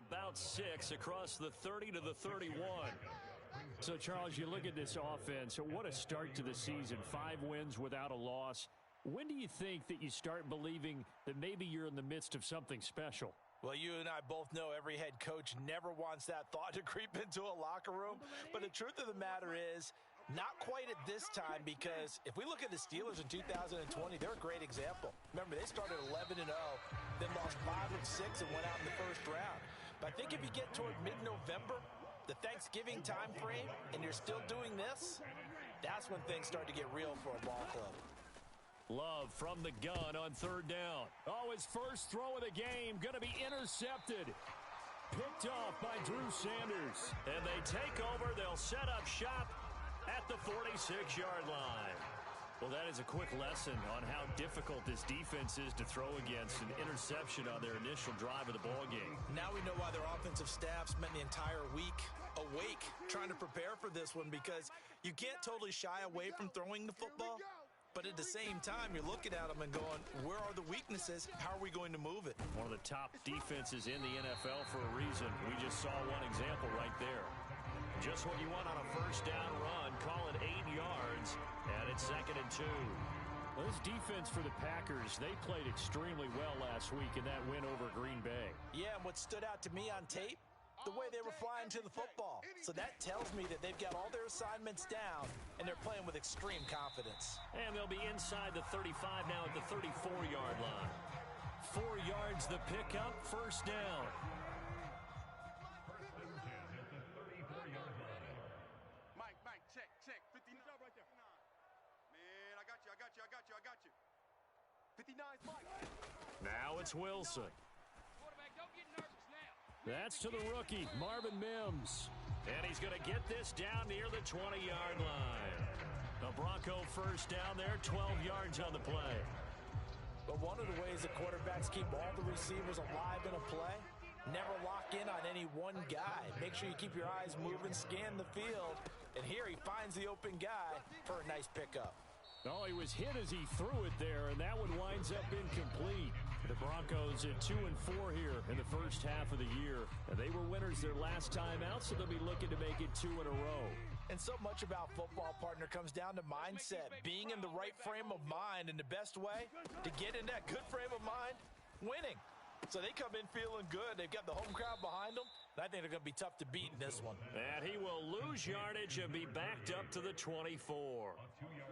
about 6 across the 30 to the 31. So, Charles, you look at this offense, what a start to the season. 5 wins without a loss. When do you think that you start believing that maybe you're in the midst of something special? Well, you and I both know every head coach never wants that thought to creep into a locker room. But the truth of the matter is, not quite at this time, because if we look at the Steelers in 2020, they're a great example. Remember, they started 11-0, then lost 5 of 6 and went out in the first round. But I think if you get toward mid-November, the Thanksgiving time frame, and you're still doing this, that's when things start to get real for a ball club. Love from the gun on 3rd down. Oh, his first throw of the game going to be intercepted. Picked off by Drew Sanders. And they take over. They'll set up shop at the 46-yard line. Well, that is a quick lesson on how difficult this defense is to throw against. An interception on their initial drive of the ball game. Now we know why their offensive staff spent the entire week awake trying to prepare for this one, because you can't totally shy away from throwing the football. But at the same time, you're looking at them and going, where are the weaknesses? How are we going to move it? One of the top defenses in the NFL for a reason. We just saw one example right there. Just what you want on a first down run. Call it 8 yards, and it's 2nd and 2. Well, this defense for the Packers, they played extremely well last week in that win over Green Bay. Yeah, and what stood out to me on tape, the way they were flying to the football. So that tells me that they've got all their assignments down, and they're playing with extreme confidence. And they'll be inside the 35 now at the 34-yard line. 4 yards the pickup, first down. Mike, check. 59 right there. Man, I got you. 59's Mike. Now it's Wilson. Quarterback, don't get nervous now. That's to the rookie, Marvin Mims. And he's going to get this down near the 20-yard line. The Bronco first down there, 12 yards on the play. But one of the ways the quarterbacks keep all the receivers alive in a play, never lock in on any one guy. Make sure you keep your eyes moving, scan the field. And here he finds the open guy for a nice pickup. Oh, he was hit as he threw it there, and that one winds up incomplete. The Broncos at 2-4 here in the first half of the year. And they were winners their last time out, so they'll be looking to make it 2 in a row. And so much about football, partner, comes down to mindset, being in the right frame of mind. And the best way to get in that good frame of mind, winning. So they come in feeling good. They've got the home crowd behind them. And I think they're going to be tough to beat in this one. And he will lose yardage and be backed up to the 24.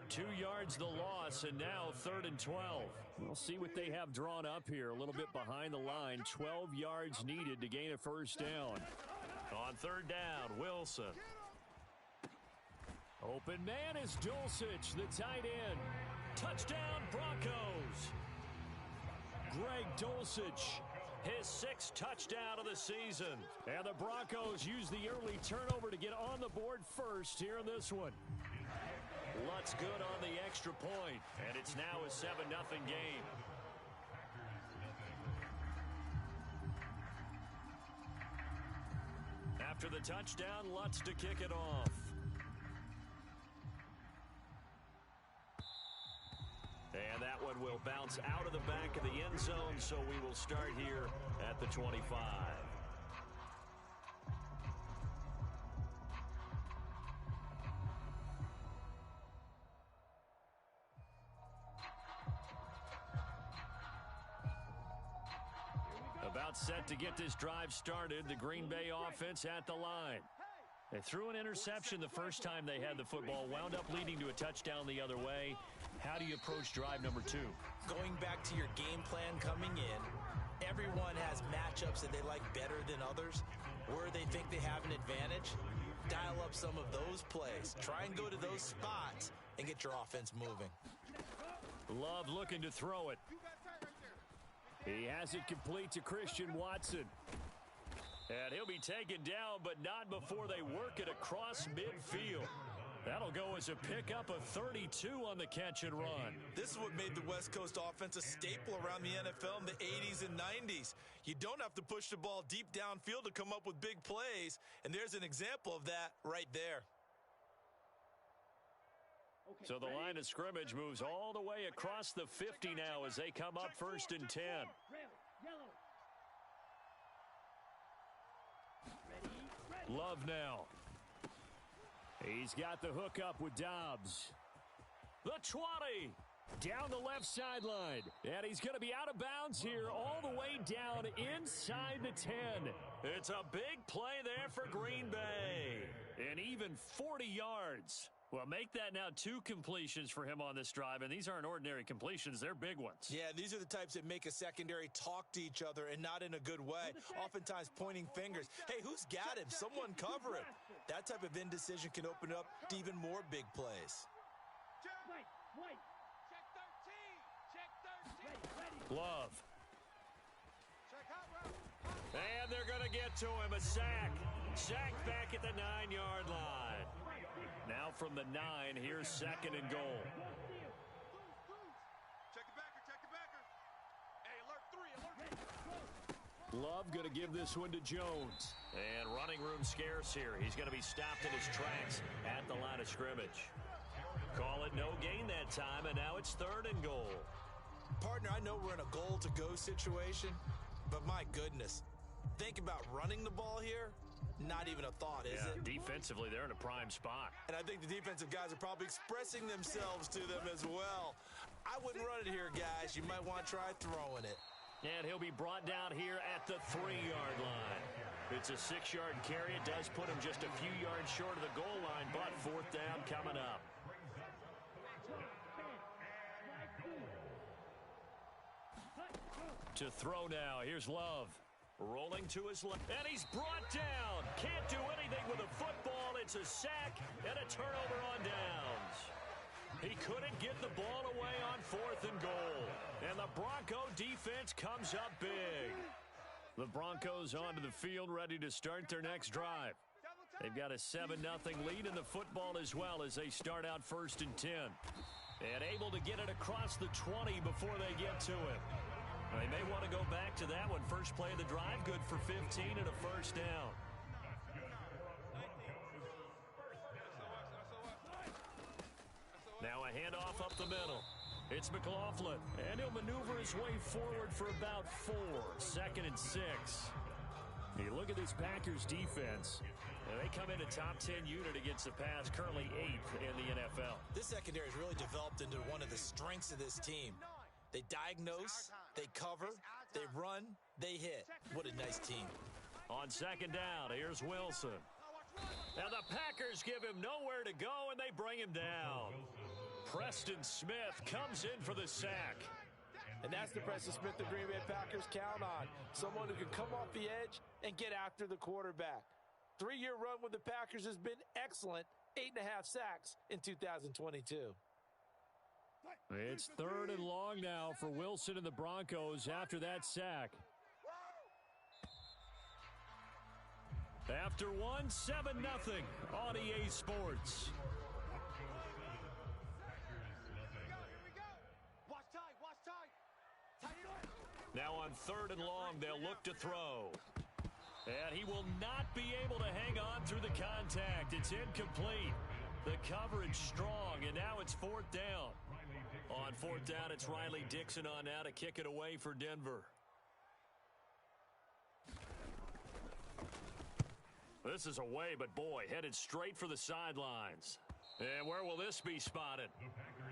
2 yards the loss, and now 3rd and 12. We'll see what they have drawn up here. A little bit behind the line. 12 yards needed to gain a first down. On 3rd down, Wilson. Open man is Dulcich, the tight end. Touchdown, Broncos. Greg Dulcich, his 6th touchdown of the season. And the Broncos use the early turnover to get on the board first here in this one. Lutz good on the extra point, and it's now a 7-0 game. After the touchdown, Lutz to kick it off. And that one will bounce out of the back of the end zone, so we will start here at the 25. About set to get this drive started. The Green Bay offense at the line. They threw an interception the first time they had the football, wound up leading to a touchdown the other way. How do you approach drive number 2? Going back to your game plan coming in, everyone has matchups that they like better than others. Where they think they have an advantage, dial up some of those plays. Try and go to those spots and get your offense moving. Love looking to throw it. He has it complete to Christian Watson. And he'll be taken down, but not before they work it across midfield. That'll go as a pickup of 32 on the catch and run. This is what made the West Coast offense a staple around the NFL in the 80s and 90s. You don't have to push the ball deep downfield to come up with big plays, and there's an example of that right there. So the line of scrimmage moves all the way across the 50 now as they come up 1st and 10. Yellow. Love now. He's got the hook up with Dobbs. The 20. Down the left sideline. And he's going to be out of bounds here all the way down inside the 10. It's a big play there for Green Bay. And even 40 yards. Well, make that now 2 completions for him on this drive, and these aren't ordinary completions. They're big ones. Yeah, these are the types that make a secondary talk to each other and not in a good way, oftentimes pointing fingers. Hey, who's got him? Someone cover him. That type of indecision can open up to even more big plays. Check 13. Check 13. Love. And they're going to get to him. A sack. Sack back at the 9-yard line. Now from the 9, here's 2nd and goal. Check the backer, check the backer. Hey, alert 3, alert 3. Love going to give this one to Jones. And running room scarce here. He's going to be stopped in his tracks at the line of scrimmage. Call it no gain that time, and now it's 3rd and goal. Partner, I know we're in a goal-to-go situation, but my goodness, think about running the ball here. Not even a thought, is it? Defensively, they're in a prime spot. And I think the defensive guys are probably expressing themselves to them as well. I wouldn't run it here, guys. You might want to try throwing it. And he'll be brought down here at the 3-yard line. It's a 6-yard carry. It does put him just a few yards short of the goal line, but 4th down coming up. To throw now. Here's Love. Rolling to his left, and he's brought down. Can't do anything with a football. It's a sack and a turnover on downs. He couldn't get the ball away on 4th and goal. And the Bronco defense comes up big. The Broncos onto the field, ready to start their next drive. They've got a 7-0 lead in the football as well as they start out 1st and 10. And able to get it across the 20 before they get to it. They may want to go back to that one. First play of the drive, good for 15 and a 1st down. Now a handoff up the middle. It's McLaughlin, and he'll maneuver his way forward for about 4. 2nd and 6. You look at this Packers defense, and they come in a top 10 unit against the pass, currently 8th in the NFL. This secondary has really developed into one of the strengths of this team. They diagnose, they cover, they run, they hit. What a nice team. On 2nd down, here's Wilson. And the Packers give him nowhere to go, and they bring him down. Preston Smith comes in for the sack. And that's the Preston Smith the Green Bay Packers count on. Someone who can come off the edge and get after the quarterback. 3-year run with the Packers has been excellent. 8.5 sacks in 2022. It's 3rd and long now for Wilson and the Broncos after that sack. After one, 7-0 on EA Sports. Now on 3rd and long, they'll look to throw. And he will not be able to hang on through the contact. It's incomplete. The coverage strong, and now it's 4th down. On 4th down, it's Riley Dixon on now to kick it away for Denver. This is away, but boy, headed straight for the sidelines. And where will this be spotted?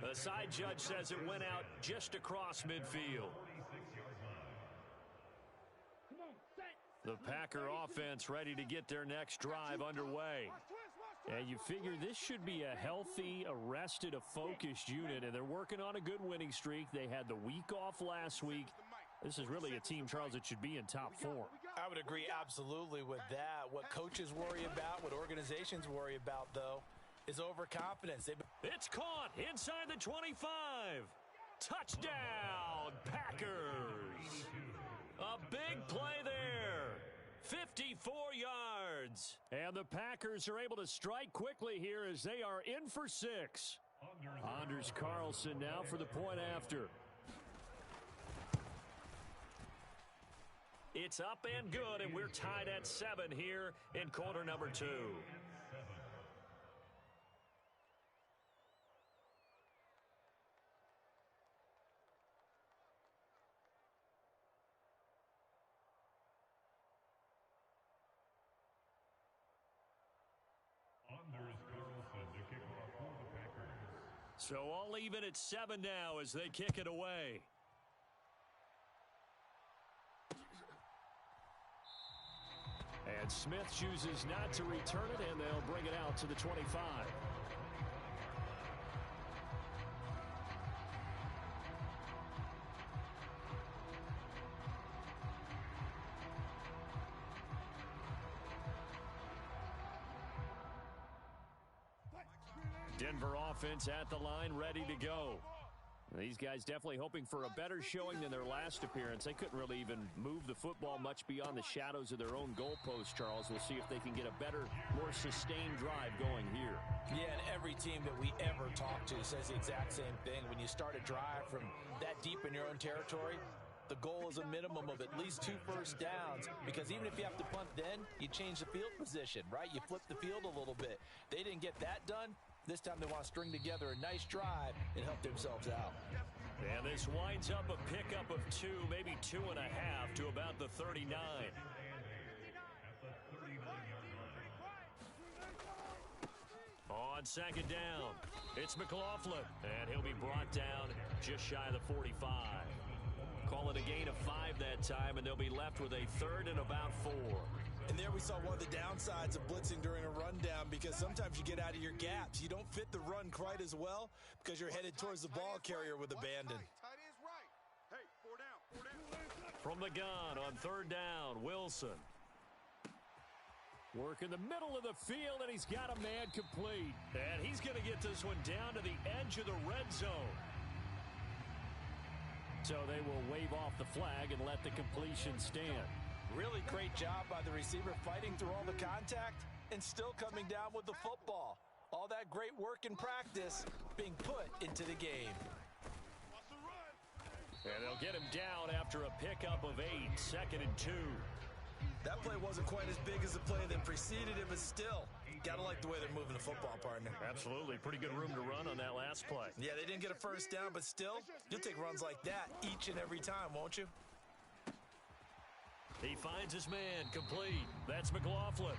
The side judge says it went out just across midfield. The Packer offense ready to get their next drive underway. And you figure this should be a healthy, arrested, a focused unit, and they're working on a good winning streak. They had the week off last week. This is really a team, Charles, that should be in top form. I would agree absolutely with that. What coaches worry about, what organizations worry about, though, is overconfidence. It's caught inside the 25. Touchdown, Packers. A big play there. 54 yards. And the Packers are able to strike quickly here as they are in for 6. Anders Carlson now for the point after. It's up and good, and we're tied at 7 here in quarter number 2. So all even at 7 now as they kick it away. And Smith chooses not to return it, and they'll bring it out to the 25. Denver offense at the line, ready to go. These guys definitely hoping for a better showing than their last appearance. They couldn't really even move the football much beyond the shadows of their own goalpost, Charles. We'll see if they can get a better, more sustained drive going here. Yeah, and every team that we ever talk to says the exact same thing. When you start a drive from that deep in your own territory, the goal is a minimum of at least 2 first downs, because even if you have to punt then, you change the field position, right? You flip the field a little bit. They didn't get that done. This time they want to string together a nice drive and help themselves out. And this winds up a pickup of 2, maybe 2.5 to about the 39. On second down, it's McLaughlin, and he'll be brought down just shy of the 45. Call it a gain of 5 that time, and they'll be left with a 3rd and about 4. And there we saw one of the downsides of blitzing during a rundown, because sometimes you get out of your gaps. You don't fit the run quite as well because you're headed towards the ball carrier with abandon. Tight end's right. Hey, 4 down. From the gun on 3rd down, Wilson. Work in the middle of the field, and he's got a man complete. And he's going to get this one down to the edge of the red zone. So they will wave off the flag and let the completion stand. Really great job by the receiver fighting through all the contact and still coming down with the football. All that great work in practice being put into the game. And they'll get him down after a pickup of 8, 2nd and 2. That play wasn't quite as big as the play that preceded it, but still, gotta like the way they're moving the football, partner. Absolutely. Pretty good room to run on that last play. Yeah, they didn't get a first down, but still, you'll take runs like that each and every time, won't you? He finds his man complete. That's McLaughlin.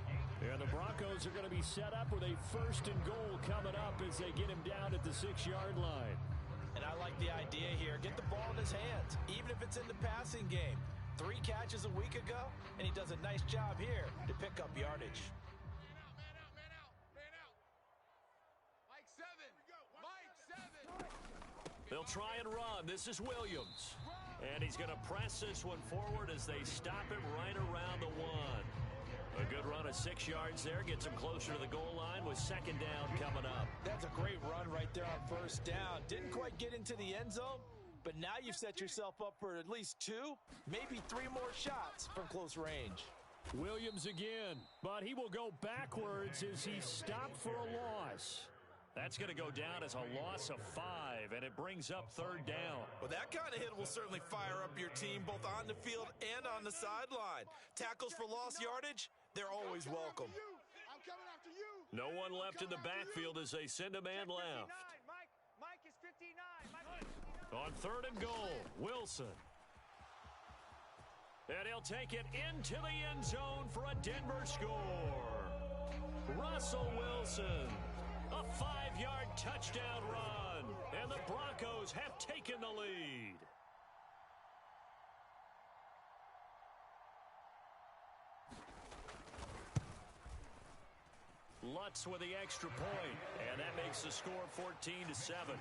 And the Broncos are going to be set up with a 1st and goal coming up as they get him down at the 6-yard line. And I like the idea here. Get the ball in his hands, even if it's in the passing game. 3 catches a week ago, and he does a nice job here to pick up yardage. Man out. Mike 7. Mike 7. They'll try and run. This is Williams. And he's going to press this one forward as they stop it right around the 1. A good run of 6 yards there. Gets him closer to the goal line with 2nd down coming up. That's a great run right there on 1st down. Didn't quite get into the end zone, but now you've set yourself up for at least 2, maybe 3 more shots from close range. Williams again, but he will go backwards as he stopped for a loss. That's going to go down as a loss of 5, and it brings up 3rd down. Well, that kind of hit will certainly fire up your team both on the field and on the sideline. Tackles for lost yardage, they're always welcome. I'm coming after you. No one left in the backfield as they send a man left. Mike is 59. On 3rd and goal, Wilson. And he'll take it into the end zone for a Denver score. Russell Wilson. A 5-yard touchdown run, and the Broncos have taken the lead. Lutz with the extra point, and that makes the score 14-7.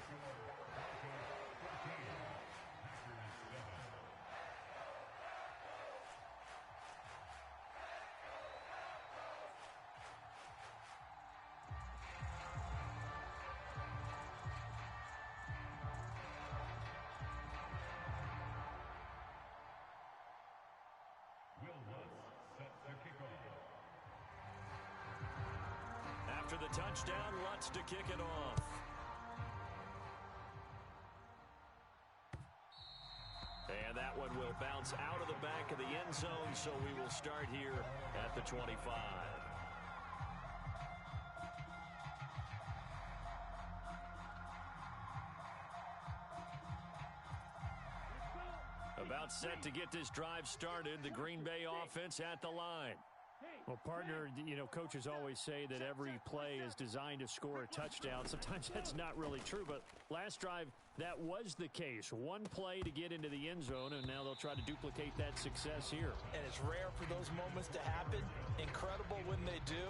After the touchdown, Lutz to kick it off. And that one will bounce out of the back of the end zone, so we will start here at the 25. About set to get this drive started, the Green Bay offense at the line. Well, partner, you know, coaches always say that every play is designed to score a touchdown. Sometimes that's not really true, but last drive, that was the case. One play to get into the end zone, and now they'll try to duplicate that success here. And it's rare for those moments to happen. Incredible when they do.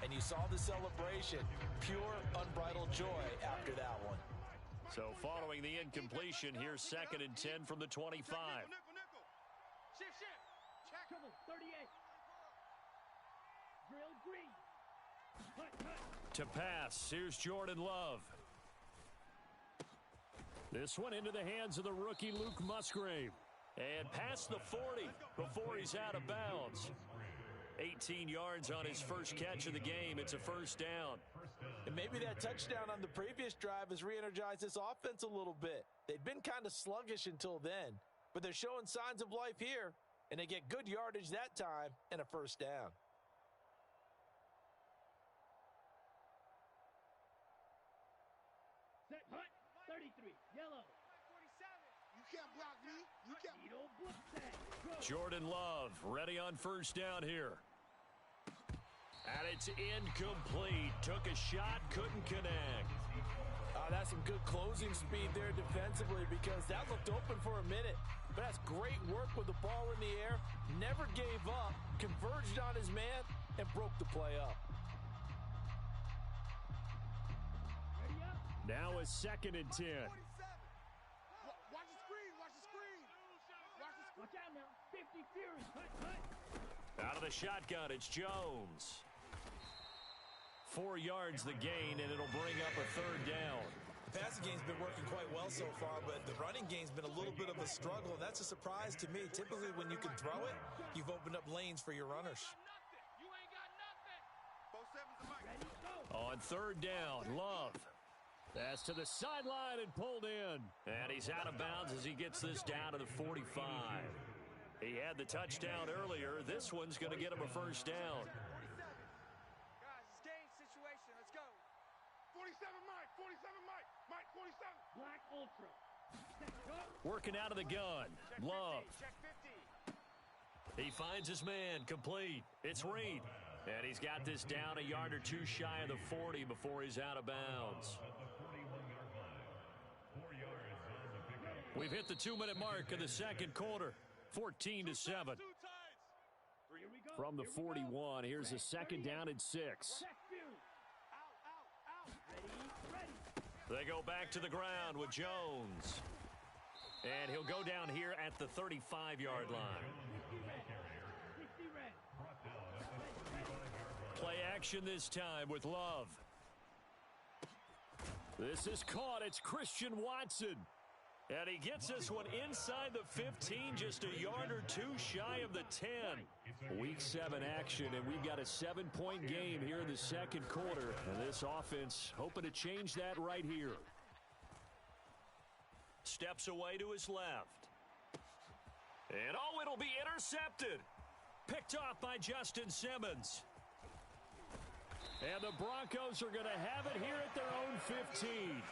And you saw the celebration. Pure, unbridled joy after that one. So following the incompletion, here's 2nd and 10 from the 25. Shift. Check. Trouble, 38. Drill green. Cut. To pass, here's Jordan Love. This one into the hands of the rookie Luke Musgrave. And past the 40 before he's out of bounds. 18 yards on his first catch of the game. It's a first down. And maybe that touchdown on the previous drive has re-energized this offense a little bit. They'd been kind of sluggish until then, but they're showing signs of life here, and they get good yardage that time and a first down. Set, hut, 33, yellow. 47. You can't block me. You can't. Needle blitz tag. Go. Jordan Love ready on first down here. And it's incomplete. Took a shot, couldn't connect. That's some good closing speed there defensively because that looked open for a minute. But that's great work with the ball in the air. Never gave up, converged on his man, and broke the play up. Ready up. Now a 2nd and 10. 47. Watch the screen. Watch the screen. Watch out now. 50 Fury. Hut. Out of the shotgun, it's Jones. 4 yards the gain, and it'll bring up a 3rd down. The passing game's been working quite well so far, but the running game's been a little bit of a struggle, and that's a surprise to me. Typically, when you can throw it, you've opened up lanes for your runners. You ain't got nothing. 47's the mic. Ready, go. On 3rd down, Love. Pass to the sideline and pulled in. And he's out of bounds as he gets this down to the 45. He had the touchdown earlier. This one's going to get him a first down. Guys, it's game situation. Let's go. 47 Mike. 47 Mike. Mike 47. Black Ultra. Set, go. Working out of the gun. Check 50. Love. Check 50. He finds his man. Complete. It's Reed. And he's got this down a yard or two shy of the 40 before he's out of bounds. We've hit the 2-minute mark of the second quarter. 14-7. Here we go. From the Here we go. 41, here's a 2nd down and 6. Check Fury. Out. Ready. They go back to the ground with Jones. And he'll go down here at the 35-yard line. 50 red. 50 red. Play action this time with Love. This is caught. It's Christian Watson. And he gets this one inside the 15, just a yard or two shy of the 10. Week 7 action, and we've got a 7-point game here in the second quarter. And this offense hoping to change that right here. Steps away to his left. And oh, it'll be intercepted. Picked off by Justin Simmons. And the Broncos are going to have it here at their own 15.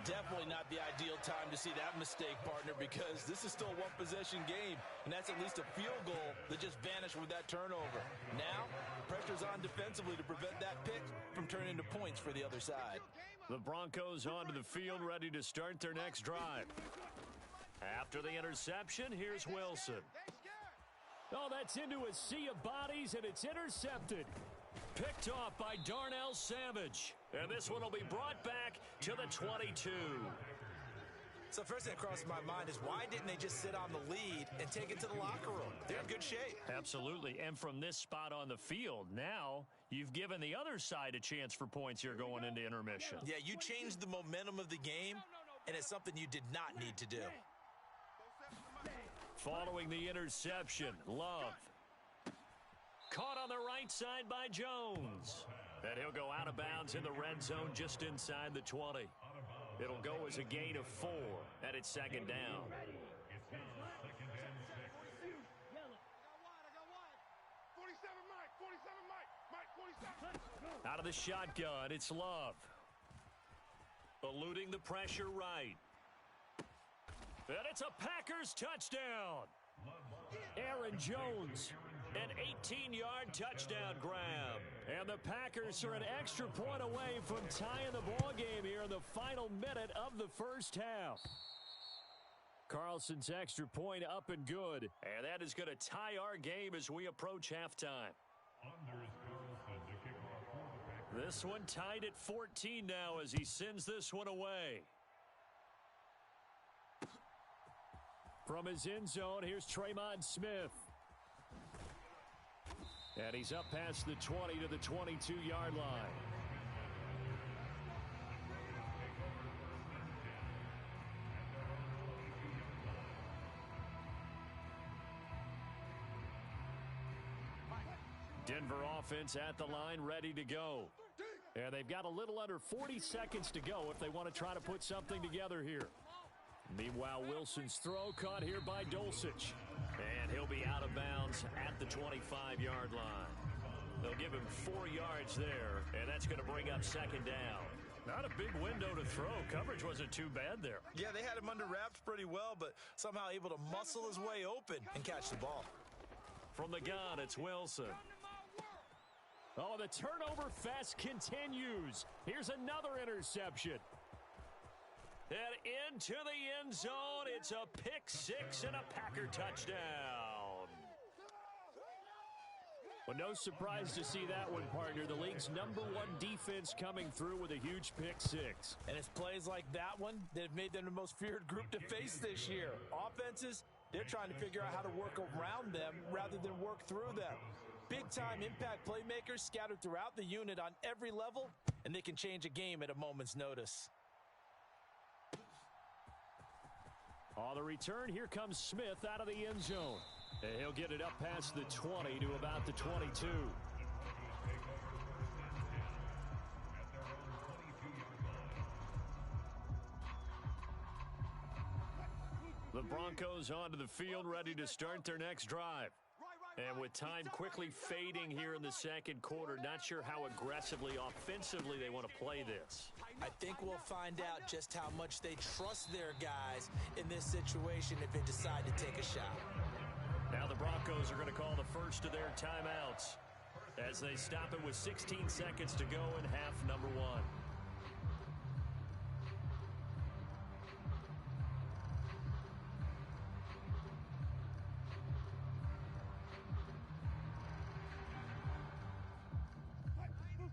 Definitely not the ideal time to see that mistake, partner, because this is still a one-possession game, and that's at least a field goal that just vanished with that turnover. Now, pressure's on defensively to prevent that pick from turning into points for the other side. The Broncos onto the field, ready to start their next drive. After the interception, here's Wilson. Oh, that's into a sea of bodies, and it's intercepted. Picked off by Darnell Savage. And this one will be brought back to the 22. So first thing that crosses my mind is why didn't they just sit on the lead and take it to the locker room? They're in good shape. Absolutely. And from this spot on the field, now you've given the other side a chance for points here going into intermission. Yeah, you changed the momentum of the game, and it's something you did not need to do. Following the interception, Love. Caught on the right side by Jones. And he'll go out of bounds in the red zone just inside the 20. It'll go as a gain of 4, and it's 2nd down. Out of the shotgun, it's Love. Eluding the pressure right. And it's a Packers touchdown. Aaron Jones An 18-yard touchdown grab. And the Packers are an extra point away from tying the ball game here in the final minute of the first half. Carlson's extra point up and good. And that is going to tie our game as we approach halftime. This one tied at 14 now as he sends this one away. From his end zone, here's Tremont Smith. And he's up past the 20 to the 22-yard line. Denver offense at the line, ready to go. And they've got a little under 40 seconds to go if they want to try to put something together here. Meanwhile, Wilson's throw caught here by Dulcich. And he'll be out of bounds at the 25-yard line. They'll give him 4 yards there, and that's going to bring up second down. Not a big window to throw. Coverage wasn't too bad there. Yeah, they had him under wraps pretty well, but somehow able to muscle his way open and catch the ball. From the gun, it's Wilson. Oh, the turnover fest continues. Here's another interception. And into the end zone, it's a pick six and a Packer touchdown. Well, no surprise to see that one, partner. The league's #1 defense coming through with a huge pick six. And it's plays like that one that have made them the most feared group to face this year. Offenses, they're trying to figure out how to work around them rather than work through them. Big-time impact playmakers scattered throughout the unit on every level, and they can change a game at a moment's notice. On the return, here comes Smith out of the end zone. And he'll get it up past the 20 to about the 22. The Broncos onto the field, ready to start their next drive. And with time quickly fading here in the second quarter, not sure how aggressively, offensively they want to play this. I think we'll find out just how much they trust their guys in this situation if they decide to take a shot. Now the Broncos are going to call the first of their timeouts as they stop it with 16 seconds to go in half number one.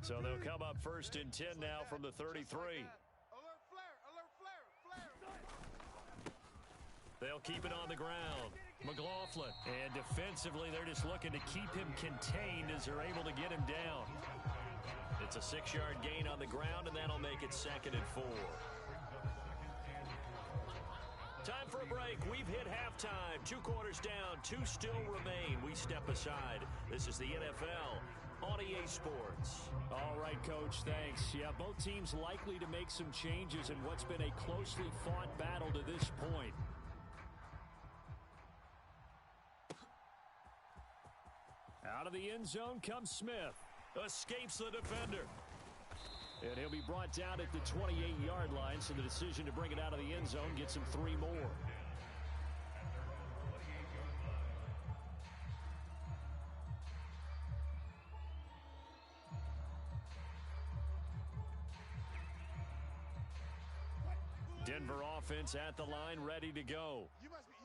So they'll come up first and 10 now from the 33. Alert flare, alert flare. They'll keep it on the ground. McLaughlin. And defensively, they're just looking to keep him contained as they're able to get him down. It's a 6-yard gain on the ground, and that'll make it second and 4. Time for a break. We've hit halftime. 2 quarters down. 2 still remain. We step aside. This is the NFL on EA Sports. All right, Coach, thanks. Yeah, both teams likely to make some changes in what's been a closely fought battle to this point. Out of the end zone comes Smith. Escapes the defender. And he'll be brought down at the 28-yard line, so the decision to bring it out of the end zone gets him 3 more. Denver offense at the line, ready to go.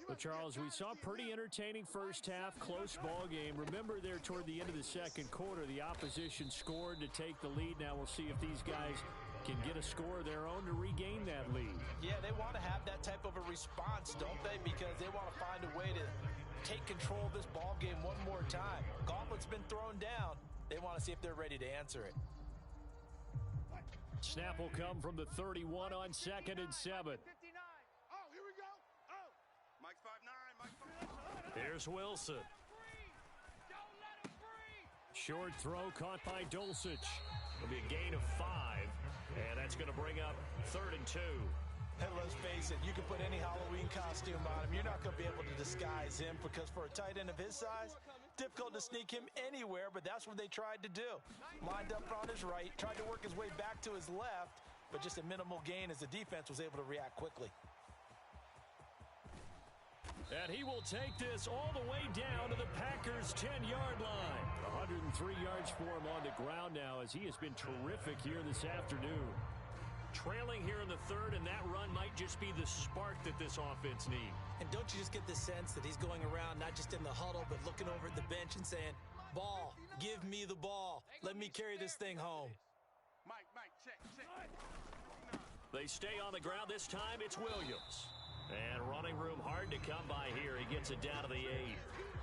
But Charles, we saw a pretty entertaining first half, close ball game. Remember there toward the end of the second quarter, the opposition scored to take the lead. Now we'll see if these guys can get a score of their own to regain that lead. Yeah, they want to have that type of a response, don't they? Because they want to find a way to take control of this ball game one more time. Gauntlet's been thrown down. They want to see if they're ready to answer it. Snap will come from the 31 on 2nd and 7. 59. Oh, here we go. Oh. Mike's 5'9". Mike's 5'9". Here's Wilson. Don't let him breathe. Short throw caught by Dulcich. It'll be a gain of 5, and that's going to bring up 3rd and 2. And let's face it, you can put any Halloween costume on him. You're not going to be able to disguise him because for a tight end of his size, difficult to sneak him anywhere, but that's what they tried to do. Lined up on his right, tried to work his way back to his left, but just a minimal gain as the defense was able to react quickly. And he will take this all the way down to the Packers' 10-yard line. 103 yards for him on the ground now as he has been terrific here this afternoon. Trailing here in the third, and that run might just be the spark that this offense needs. And don't you just get the sense that he's going around not just in the huddle, but looking over at the bench and saying, ball, give me the ball. Let me carry this thing home. Mike, check. They stay on the ground. This time it's Williams. And running room hard to come by here. He gets it down to the 8.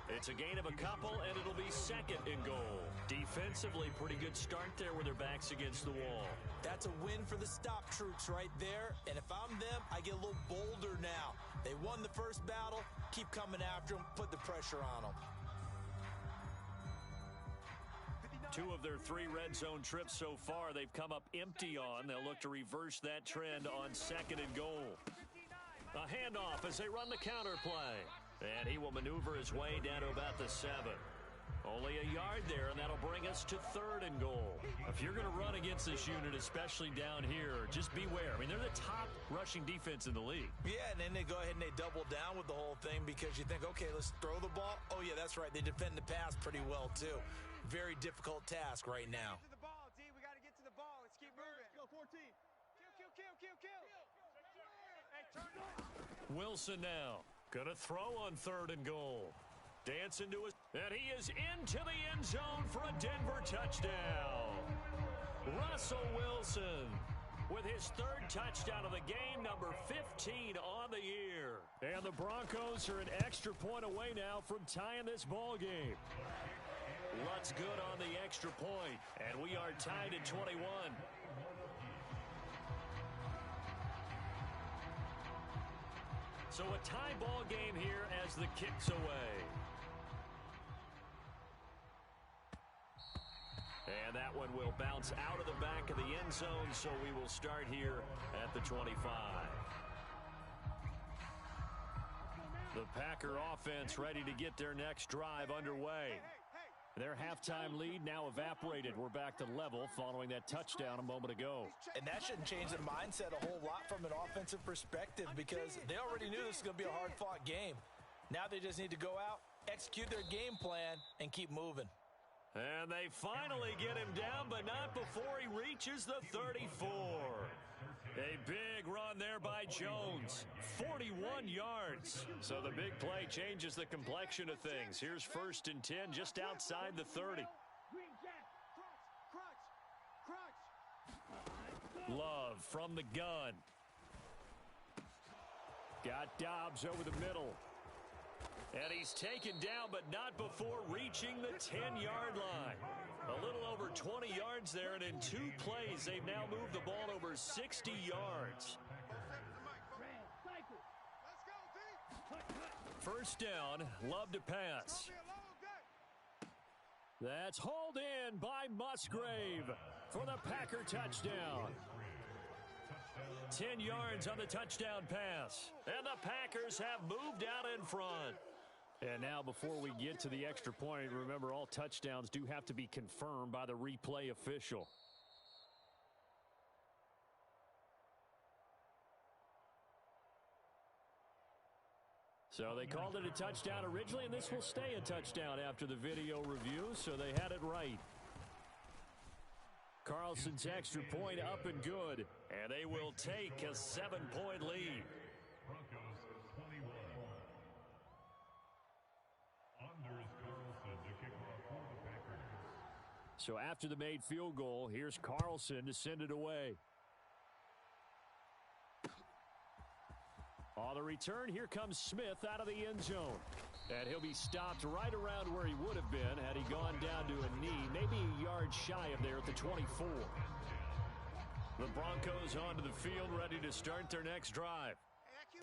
It's a gain of a couple, and it'll be second and goal. Defensively, pretty good start there with their backs against the wall. That's a win for the stop troops right there. And if I'm them, I get a little bolder now. They won the first battle. Keep coming after them. Put the pressure on them. 2 of their 3 red zone trips so far, they've come up empty on. They'll look to reverse that trend on second and goal. A handoff as they run the counter play. And he will maneuver his way down to about the 7. Only a yard there, and that'll bring us to third and goal. If you're going to run against this unit, especially down here, just beware. I mean, they're the top rushing defense in the league. Yeah, and then they go ahead and they double down with the whole thing because you think, okay, let's throw the ball. Oh, yeah, that's right. They defend the pass pretty well, too. Very difficult task right now. Get to the ball, D. We got to get to the ball. Let's keep moving. Go 14. Kill. Hey, turn it on. Wilson now. Going to throw on third and goal. Dance into his... And he is into the end zone for a Denver touchdown. Russell Wilson with his 3rd touchdown of the game, number 15 on the year. And the Broncos are an extra point away now from tying this ball game. Lutz good on the extra point, and we are tied at 21. So a tie ball game here as the kick's away. And that one will bounce out of the back of the end zone, so we will start here at the 25. The Packer offense ready to get their next drive underway. Their halftime lead now evaporated. We're back to level following that touchdown a moment ago. And that shouldn't change their mindset a whole lot from an offensive perspective because they already knew this was going to be a hard-fought game. Now they just need to go out, execute their game plan, and keep moving. And they finally get him down, but not before he reaches the 34. A big run there by Jones. 41 yards. So the big play changes the complexion of things. Here's 1st and 10 just outside the 30. Love from the gun. Got Dobbs over the middle. And he's taken down, but not before reaching the 10-yard line. A little over 20 yards there, and in 2 plays, they've now moved the ball over 60 yards. First down, Love to pass. That's hauled in by Musgrave for the Packer touchdown. 10 yards on the touchdown pass. And the Packers have moved out in front. And now before we get to the extra point, remember all touchdowns do have to be confirmed by the replay official. So they called it a touchdown originally, and this will stay a touchdown after the video review, so they had it right. Carlson's extra point up and good. And they will take a 7-point lead. So after the made field goal, here's Carlson to send it away. On the return, here comes Smith out of the end zone. And he'll be stopped right around where he would have been had he gone down to a knee, maybe a yard shy of there at the 24. The Broncos onto the field ready to start their next drive.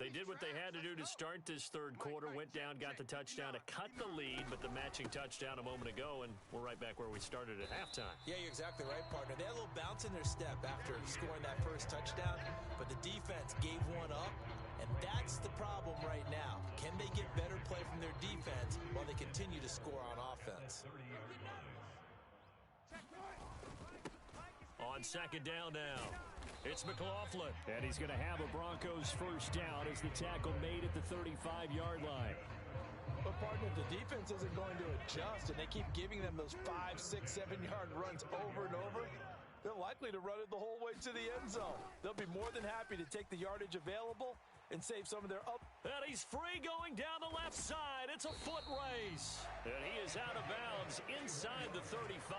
They did what they had to do to start this third quarter, went down, got the touchdown to cut the lead, but the matching touchdown a moment ago, and we're right back where we started at halftime. Yeah, you're exactly right, partner. They had a little bounce in their step after scoring that first touchdown, but the defense gave one up, and that's the problem right now. Can they get better play from their defense while they continue to score on offense? On second down now, It's McLaughlin, and he's going to have a Broncos first down as the tackle made at the 35-yard line. But, partner, the defense isn't going to adjust, and they keep giving them those 5, 6, 7-yard runs over and over. They're likely to run it the whole way to the end zone. They'll be more than happy to take the yardage available and save some of their up. And he's free going down the left side. It's a foot race. And he is out of bounds inside the 35.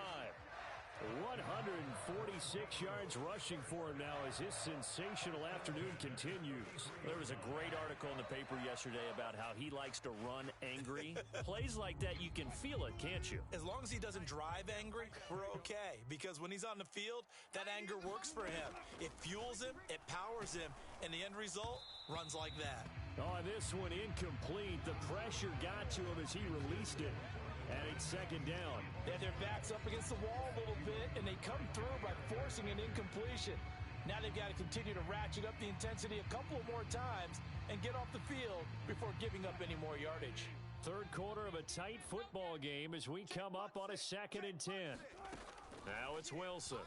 146 yards rushing for him now as his sensational afternoon continues. There was a great article in the paper yesterday about how he likes to run angry. Plays like that, you can feel it, can't you? As long as he doesn't drive angry, we're okay. Because when he's on the field, that anger works for him. It fuels him, it powers him, and the end result runs like that. Oh, this one incomplete. The pressure got to him as he released it. And it's second down. They have their backs up against the wall a little bit, and they come through by forcing an incompletion. Now they've got to continue to ratchet up the intensity a couple of more times and get off the field before giving up any more yardage. Third quarter of a tight football game as we come up on a 2nd and 10. Now it's Wilson.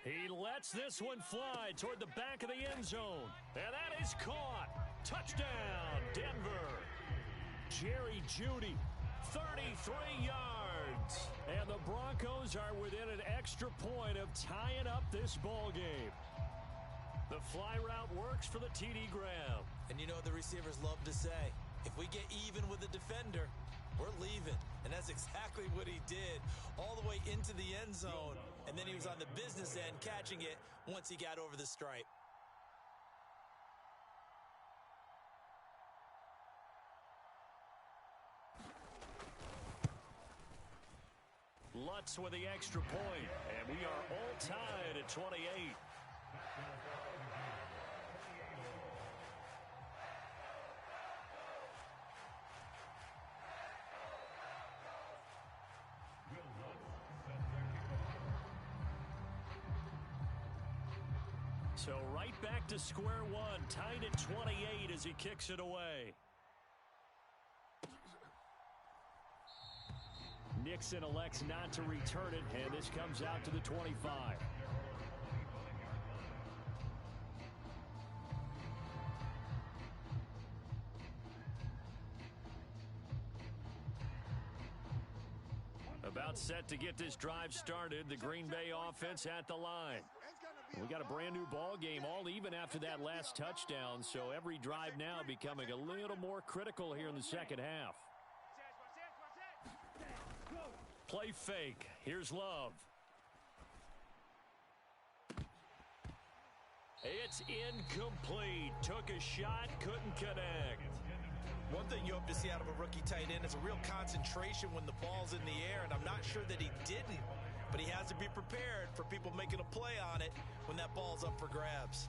He lets this one fly toward the back of the end zone. And that is caught. Touchdown, Denver. Jerry Jeudy, 33 yards. And the Broncos are within an extra point of tying up this ball game. The fly route works for the TD Graham. And you know what the receivers love to say? If we get even with the defender, we're leaving. And that's exactly what he did, all the way into the end zone. And then he was on the business end catching it once he got over the stripe. Lutz with the extra point, and we are all tied at 28. So right back to square one, tied at 28 as he kicks it away. Nixon elects not to return it, and this comes out to the 25. About set to get this drive started, the Green Bay offense at the line. We got a brand new ball game, all even after that last touchdown, so every drive now becoming a little more critical here in the second half. Play fake. Here's Love. It's incomplete. Took a shot, couldn't connect. One thing you hope to see out of a rookie tight end is a real concentration when the ball's in the air, and I'm not sure that he didn't, but he has to be prepared for people making a play on it when that ball's up for grabs.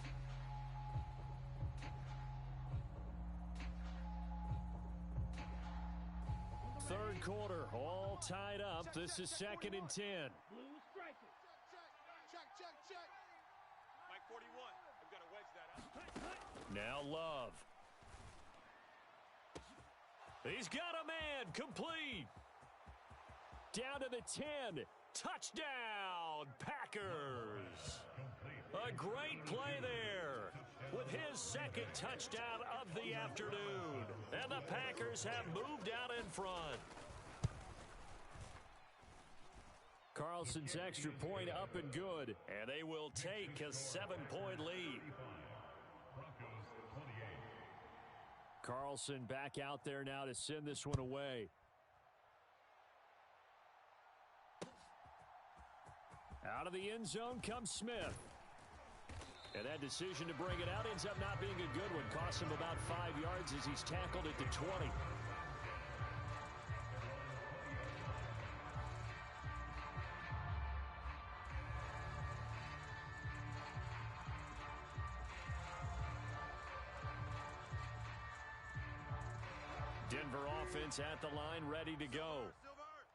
Third quarter, all tied up. This is 2nd and 10. Blue striker. Check. Mike 41. I've got to wedge that up. Now Love. He's got a man. Complete. Down to the 10. Touchdown, Packers. A great play there with his second touchdown of the afternoon. And the Packers have moved out in front. Carlson's extra point up and good. And they will take a 7-point lead. Carlson back out there now to send this one away. Out of the end zone comes Smith. And that decision to bring it out ends up not being a good one. Costs him about 5 yards as he's tackled at the 20. Denver offense at the line, ready to go.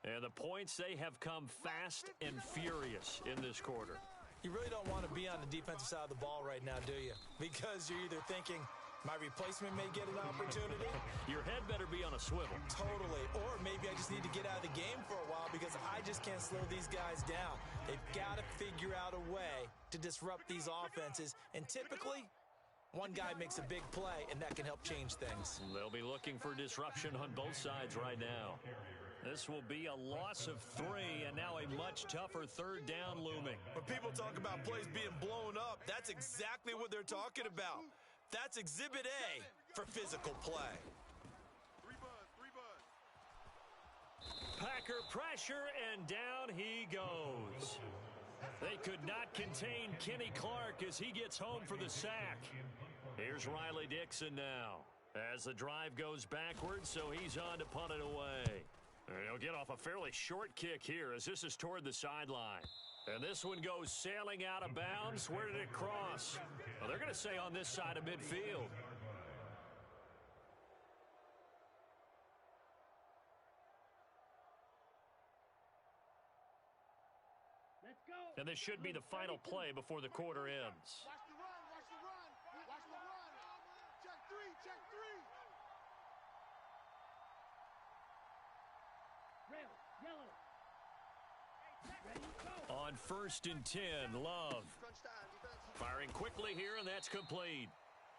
And the points, they have come fast and furious in this quarter. You really don't want to be on the defensive side of the ball right now, do you? Because you're either thinking, my replacement may get an opportunity. Your head better be on a swivel. Totally. Or maybe I just need to get out of the game for a while because I just can't slow these guys down. They've got to figure out a way to disrupt these offenses. And typically, one guy makes a big play, and that can help change things. They'll be looking for disruption on both sides right now. This will be a loss of 3, and now a much tougher third down looming. When people talk about plays being blown up, that's exactly what they're talking about. That's Exhibit A for physical play. Packer pressure, and down he goes. They could not contain Kenny Clark as he gets home for the sack. Here's Riley Dixon now as the drive goes backwards, so he's on to punt it away. And he'll get off a fairly short kick here as this is toward the sideline. And this one goes sailing out of bounds. Where did it cross? Well, they're going to say on this side of midfield. Let's go. And this should be the final play before the quarter ends. Watch the run, watch the run, watch the run. Check 3, check 3. Red, yellow. Ready, go. On 1st and 10, Love. Firing quickly here, and that's complete.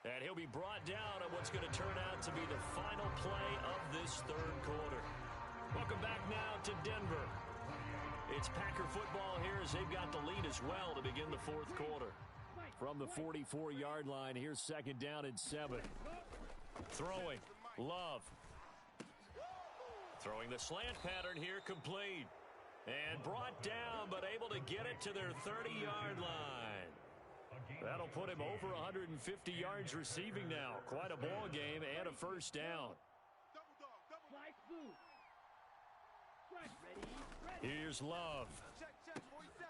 And he'll be brought down on what's going to turn out to be the final play of this third quarter. Welcome back now to Denver. It's Packer football here as they've got the lead as well to begin the fourth quarter. From the 44-yard line, here's 2nd down and 7. Throwing, Love. Throwing the slant pattern here, complete. And brought down, but able to get it to their 30-yard line. That'll put him over 150 yards receiving now. Quite a ball game and a first down. Flash move. Strike, ready. Here's Love. Check, boy, 7.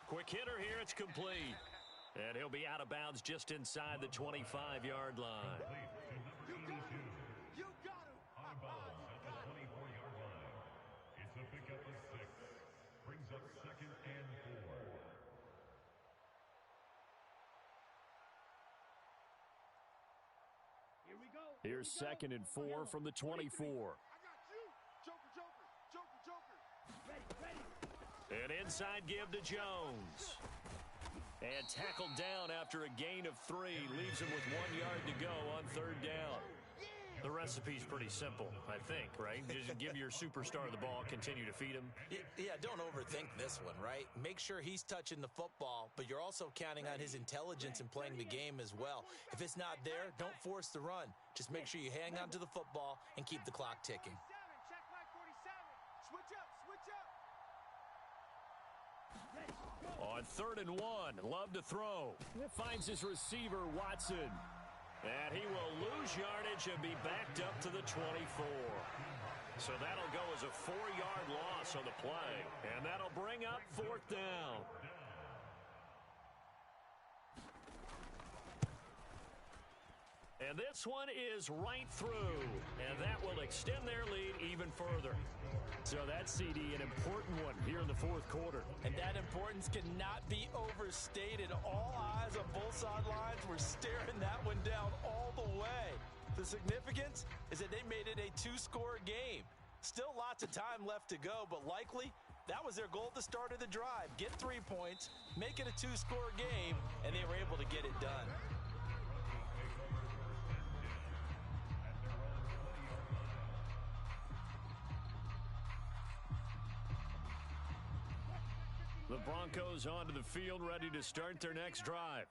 Quick hitter here, it's complete. And he'll be out of bounds just inside the 25-yard line. You got him. You got him. On balls at the 24-yard line. It's a pickup of 6. Brings up 2nd and 4. Here we go. Here's 2nd and 4 from the 24. I got you. Joker. Ready. An inside give to Jones. And tackled down after a gain of 3. Leaves him with 1 yard to go on 3rd down. The recipe's pretty simple, I think, right? Just give your superstar the ball, continue to feed him. Yeah, don't overthink this one, right? Make sure he's touching the football, but you're also counting on his intelligence in playing the game as well. If it's not there, don't force the run. Just make sure you hang on to the football and keep the clock ticking. 47, check my 47. Switch up. On 3rd and 1, Love to throw. It finds his receiver, Watson. And he will lose yardage and be backed up to the 24. So that'll go as a 4-yard loss on the play. And that'll bring up 4th down. And this one is right through. And that will extend their lead even further. So that's, CD, an important one here in the fourth quarter. And that importance cannot be overstated. All eyes on both sidelines were staring that one down all the way. The significance is that they made it a 2-score game. Still lots of time left to go, but likely that was their goal at the start of the drive. Get 3 points, make it a 2-score game, and they were able to get it done. The Broncos onto the field, ready to start their next drive.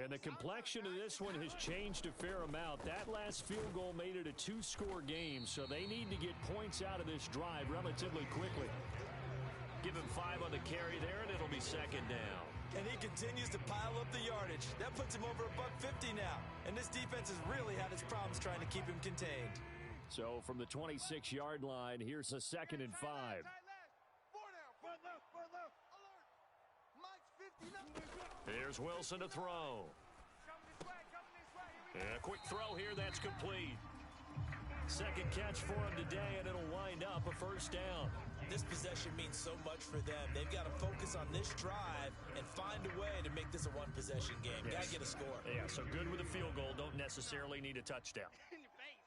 And the complexion of this one has changed a fair amount. That last field goal made it a 2-score game, so they need to get points out of this drive relatively quickly. Give him 5 on the carry there, and it'll be 2nd down. And he continues to pile up the yardage. That puts him over $150 now. And this defense has really had its problems trying to keep him contained. So from the 26-yard line, here's a 2nd and 5. Here's Wilson to throw. And a quick throw here, that's complete. 2nd catch for him today, and it'll wind up a 1st down. This possession means so much for them. They've got to focus on this drive and find a way to make this a one-possession game. Yes. Got to get a score. Yeah, so good with a field goal. Don't necessarily need a touchdown. In your face.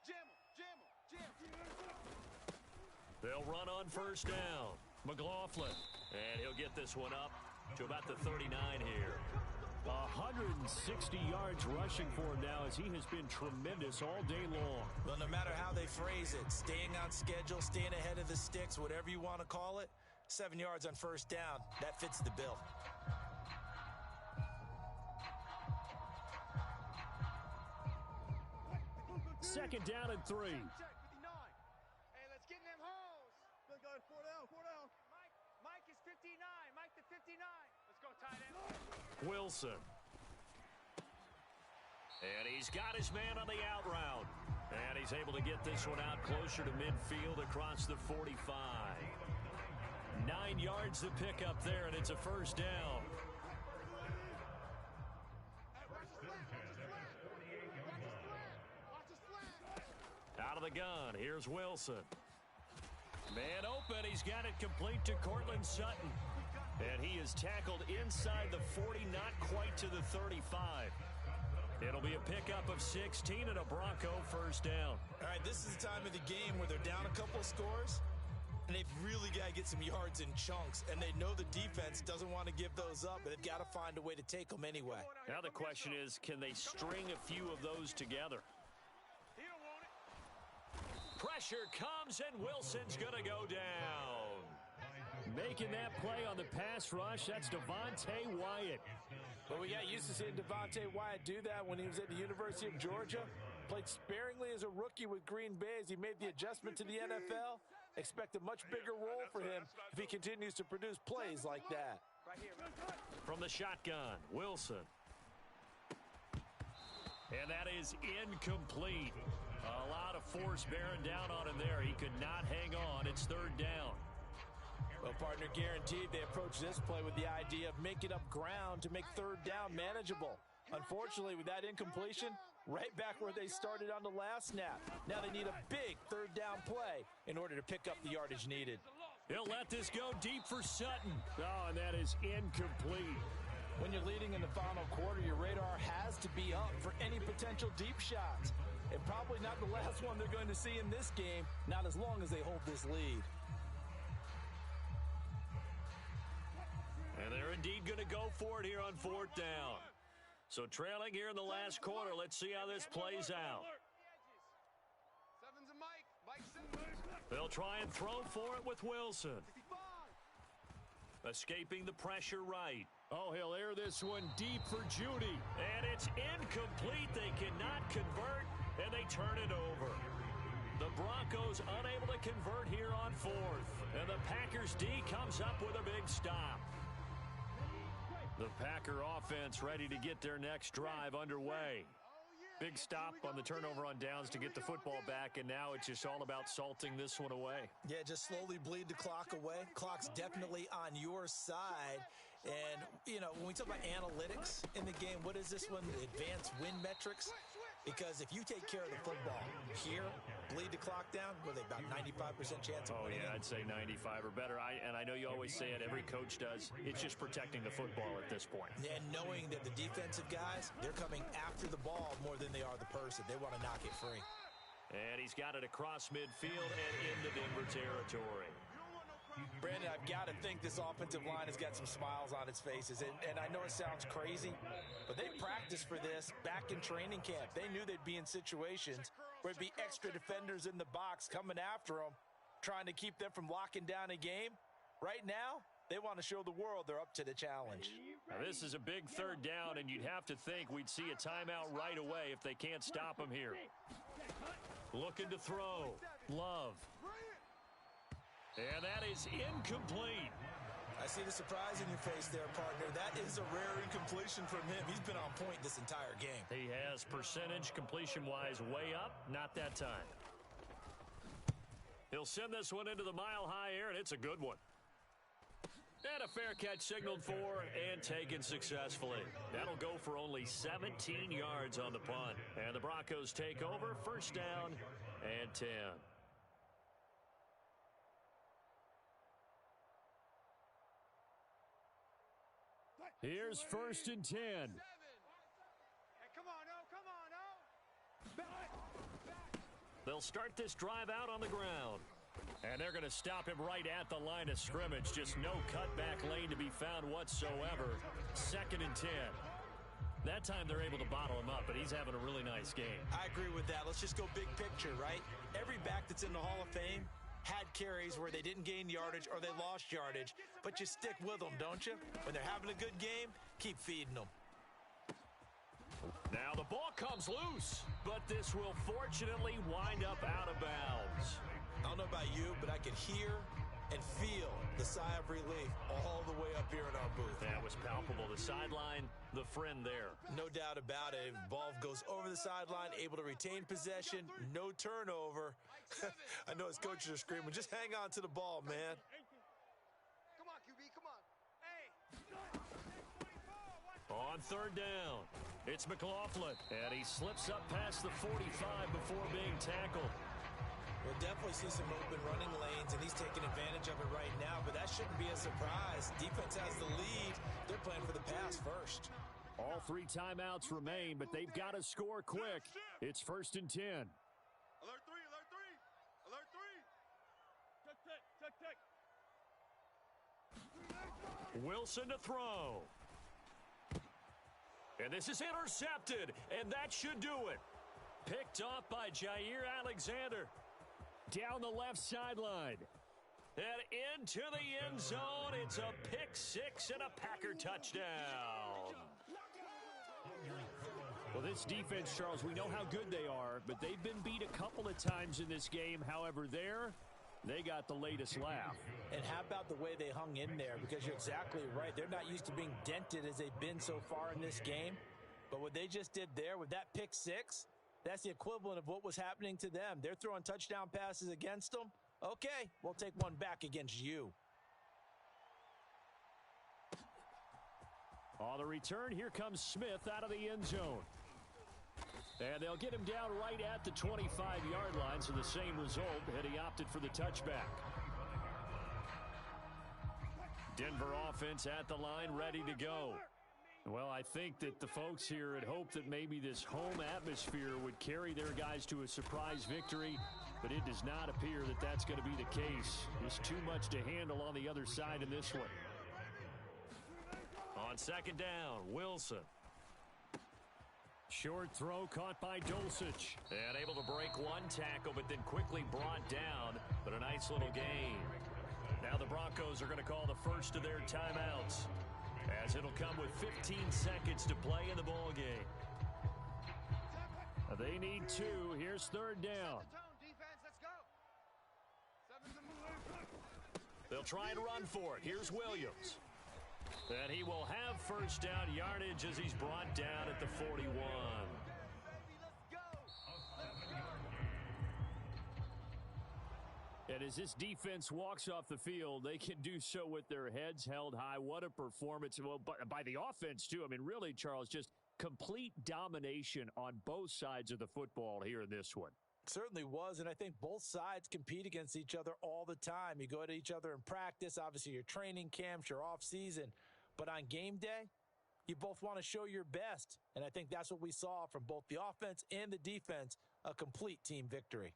Jam him. They'll run on 1st down. McLaughlin. And he'll get this one up to about the 39 here. 160 yards rushing for him now as he has been tremendous all day long. Well, no matter how they phrase it, staying on schedule, staying ahead of the sticks, whatever you want to call it, 7 yards on first down, that fits the bill. Second down and 3. Check, 59. Hey, let's get in them holes. Good guys, 4 down, 4 down. Mike is 59. Mike to 59. Let's go, tight end. Wilson. And he's got his man on the out route. And he's able to get this one out closer to midfield across the 45. 9 yards to pick up there, and it's a first down. Out of the gun, here's Wilson. Man open, he's got it complete to Cortland Sutton. And he is tackled inside the 40, not quite to the 35. It'll be a pickup of 16 and a Bronco first down. All right, this is the time of the game where they're down a couple of scores, and they've really got to get some yards in chunks, and they know the defense doesn't want to give those up, but they've got to find a way to take them anyway. Now the question is, can they string a few of those together? Pressure comes, and Wilson's going to go down. Making that play on the pass rush, that's Devontae Wyatt. Well, we got used to seeing Devontae Wyatt do that when he was at the University of Georgia. Played sparingly as a rookie with Green Bay as he made the adjustment to the NFL. Expect a much bigger role for him if he continues to produce plays like that. From the shotgun, Wilson. And that is incomplete. A lot of force bearing down on him there. He could not hang on. It's third down. Well, partner, guaranteed they approach this play with the idea of making up ground to make third down manageable. Unfortunately, with that incompletion, right back where they started on the last snap. Now they need a big third down play in order to pick up the yardage needed. He'll let this go deep for Sutton. Oh, and that is incomplete. When you're leading in the final quarter, your radar has to be up for any potential deep shots. And probably not the last one they're going to see in this game, not as long as they hold this lead. And they're indeed going to go for it here on fourth down. So trailing here in the last quarter, let's see how this plays out. Seven's a Mike. They'll try and throw for it with Wilson. Escaping the pressure right. Oh, he'll air this one deep for Judy. And it's incomplete. They cannot convert, and they turn it over. The Broncos unable to convert here on fourth. And the Packers D comes up with a big stop. The Packer offense ready to get their next drive underway. Big stop on the turnover on downs to get the football back, and now it's just all about salting this one away. Yeah, just slowly bleed the clock away. Clock's definitely on your side. And, you know, when we talk about analytics in the game, what is this one? The advanced win metrics? Because if you take care of the football here, bleed the clock down, with about 95% chance of winning. Oh, yeah, I'd say 95 or better. And I know you always say it, every coach does. It's just protecting the football at this point. And knowing that the defensive guys, they're coming after the ball more than they are the person. They want to knock it free. And he's got it across midfield and into Denver territory. Brandon, I've got to think this offensive line has got some smiles on its faces. And I know it sounds crazy, but they practiced for this back in training camp. They knew they'd be in situations where it'd be extra defenders in the box coming after them, trying to keep them from locking down a game. Right now, they want to show the world they're up to the challenge. Now, this is a big third down, and you'd have to think we'd see a timeout right away if they can't stop him here. Looking to throw. Love. And that is incomplete. I see the surprise in your face there, partner. That is a rare incompletion from him. He's been on point this entire game. He has percentage completion-wise way up. Not that time. He'll send this one into the mile-high air, and it's a good one. And a fair catch signaled for and taken successfully. That'll go for only 17 yards on the punt. And the Broncos take over, first down and 10. Here's first and 10. Hey, come on, oh, come on, oh. They'll start this drive out on the ground. And they're going to stop him right at the line of scrimmage. Just no cutback lane to be found whatsoever. 2nd and 10. That time they're able to bottle him up, but he's having a really nice game. I agree with that. Let's just go big picture, right? Every back that's in the Hall of Fame had carries where they didn't gain yardage or they lost yardage, but you stick with them, don't you? When they're having a good game, keep feeding them. Now the ball comes loose, but this will fortunately wind up out of bounds. I don't know about you, but I could hear and feel the sigh of relief all the way up here in our booth. That was palpable. The sideline, the friend there. No doubt about it. Ball goes over the sideline, able to retain possession, no turnover. I know his coaches are screaming, just hang on to the ball, man. Come on, QB, come on. Hey. On 3rd down, it's McLaughlin, and he slips up past the 45 before being tackled. We'll definitely see some open running lanes, and he's taking advantage of it right now, but that shouldn't be a surprise. Defense has the lead. They're playing for the pass first. All 3 timeouts remain, but they've got to score quick. It's 1st and 10. Alert 3, alert 3. Alert 3. Check. Wilson to throw. And this is intercepted, and that should do it. Picked off by Jair Alexander. Down the left sideline. And into the end zone. It's a pick 6 and a Packer touchdown. Well, this defense, Charles, we know how good they are, but they've been beat a couple of times in this game. However, they got the latest laugh. And how about the way they hung in there? Because you're exactly right. They're not used to being dented as they've been so far in this game. But what they just did there with that pick 6, that's the equivalent of what was happening to them. They're throwing touchdown passes against them. Okay, we'll take one back against you. On the return, here comes Smith out of the end zone. And they'll get him down right at the 25-yard line, so the same result, and he opted for the touchback. Denver offense at the line, ready to go. Well, I think that the folks here had hoped that maybe this home atmosphere would carry their guys to a surprise victory, but it does not appear that that's going to be the case. There's too much to handle on the other side in this one. On 2nd down, Wilson. Short throw caught by Dulcich. And able to break one tackle, but then quickly brought down. But a nice little gain. Now the Broncos are going to call the first of their timeouts, as it'll come with 15 seconds to play in the ball game. They need 2. Here's 3rd down. They'll try and run for it. Here's Williams. And he will have 1st down yardage as he's brought down at the 41. And as this defense walks off the field, they can do so with their heads held high. What a performance. Well, by the offense, too. I mean, really, Charles, just complete domination on both sides of the football here in this one. Certainly was, and I think both sides compete against each other all the time. You go at each other in practice, obviously your training camps, your off-season. But on game day, you both want to show your best. And I think that's what we saw from both the offense and the defense, a complete team victory.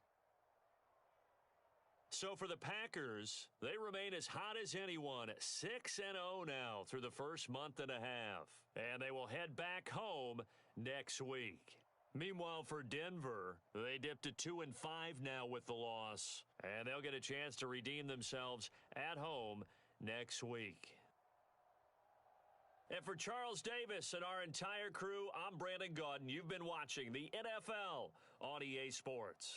So for the Packers, they remain as hot as anyone, 6-0 now through the first month and a half. And they will head back home next week. Meanwhile, for Denver, they dipped to 2-5 now with the loss. And they'll get a chance to redeem themselves at home next week. And for Charles Davis and our entire crew, I'm Brandon Gaudin. You've been watching the NFL on EA Sports.